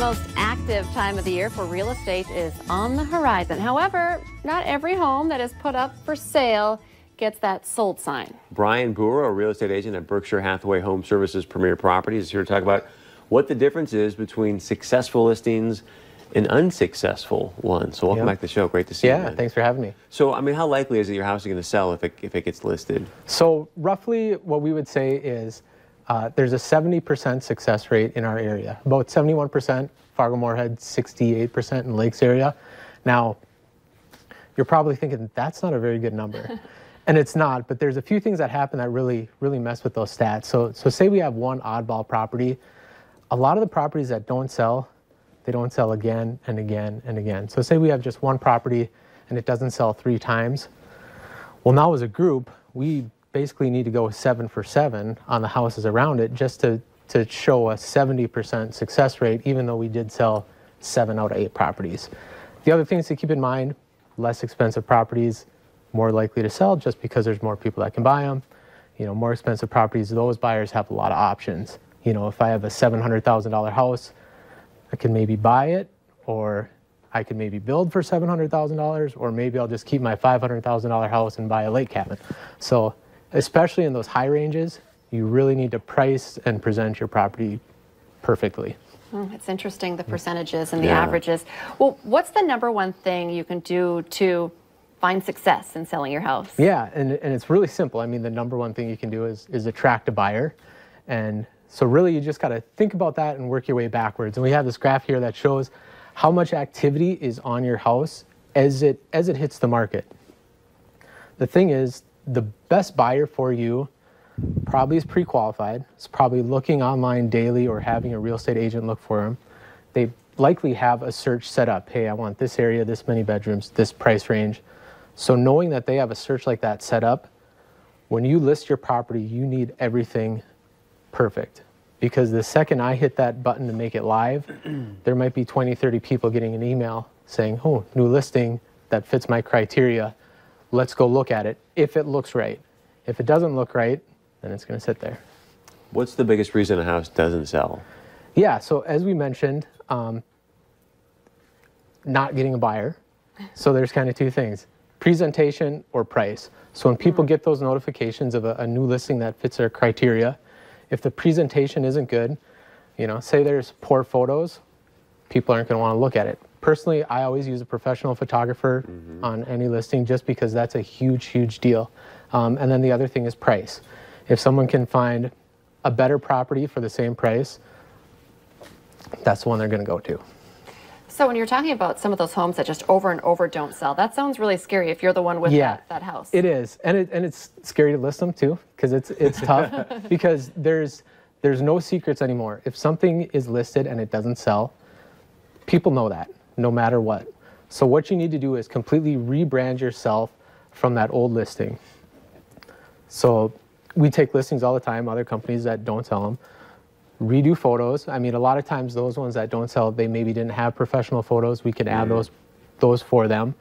most active time of the year for real estate is on the horizon. However, not every home that is put up for sale gets that sold sign. Brian Brewer, a real estate agent at Berkshire Hathaway Home Services Premier Properties, is here to talk about what the difference is between successful listings and unsuccessful ones. So welcome back to the show. Great to see you. Yeah, thanks for having me. So, I mean, how likely is it your house is going to sell if it gets listed? So roughly what we would say is there's a 70% success rate in our area. About 71% Fargo-Moorhead, 68% in Lakes area. Now, you're probably thinking that's not a very good number. And it's not, but there's a few things that happen that really mess with those stats. So say we have one oddball property. A lot of the properties that don't sell, they don't sell again and again and again. So say we have just one property and it doesn't sell 3 times. Well, now as a group, we basically need to go 7 for 7 on the houses around it just to show a 70% success rate, even though we did sell 7 out of 8 properties. The other things to keep in mind, less expensive properties, more likely to sell just because there's more people that can buy them. You know, more expensive properties, those buyers have a lot of options. You know, if I have a $700,000 house, I can maybe buy it, or I could maybe build for $700,000, or maybe I'll just keep my $500,000 house and buy a lake cabin. So especially in those high ranges, you really need to price and present your property perfectly. It's interesting, the percentages and the averages. Well, what's the #1 thing you can do to find success in selling your house? Yeah, and it's really simple. I mean, the #1 thing you can do is attract a buyer. And so really you just got to think about that and work your way backwards. And we have this graph here that shows how much activity is on your house as it hits the market. The thing is, the best buyer for you probably is pre-qualified. It's probably looking online daily or having a real estate agent look for them. They likely have a search set up. Hey, I want this area, this many bedrooms, this price range. So knowing that they have a search like that set up, when you list your property, you need everything perfect. Because the second I hit that button to make it live, there might be 20, 30 people getting an email saying, oh, new listing that fits my criteria. Let's go look at it if it looks right. If it doesn't look right, then it's going to sit there. What's the biggest reason a house doesn't sell? Yeah, so as we mentioned, not getting a buyer. So there's kind of 2 things. Presentation or price. So when people get those notifications of a new listing that fits their criteria, if the presentation isn't good, you know, say there's poor photos, people aren't going to want to look at it. Personally, I always use a professional photographer on any listing just because that's a huge deal. And then the other thing is price. If someone can find a better property for the same price, that's the one they're going to go to. So when you're talking about some of those homes that just over and over don't sell, that sounds really scary if you're the one with that house. It is, and it's scary to list them too, because it's tough. Because there's no secrets anymore. If something is listed and it doesn't sell, people know that, no matter what. So what you need to do is completely rebrand yourself from that old listing. So we take listings all the time, other companies that don't sell them. Redo photos. I mean, a lot of times those ones that don't sell, they maybe didn't have professional photos. We can add those for them.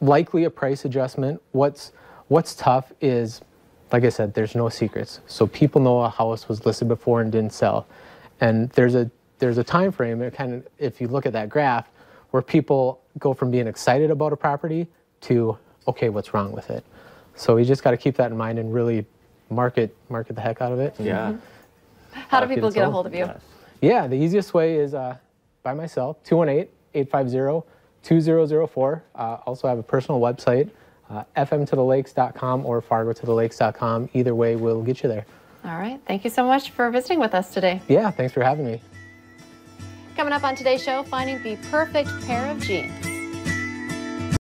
Likely a price adjustment. What's tough is, like I said, there's no secrets. So people know a house was listed before and didn't sell. And there's a time frame, it kind of, if you look at that graph, where people go from being excited about a property to, okay, what's wrong with it? So you just got to keep that in mind and really market the heck out of it. Yeah. How do people get a hold of you? Yeah, the easiest way is by myself, 218-850-2004. Also have a personal website, fmtothelakes.com or fargotothelakes.com. Either way will get you there. All right. Thank you so much for visiting with us today. Yeah, thanks for having me. Coming up on today's show, finding the perfect pair of jeans.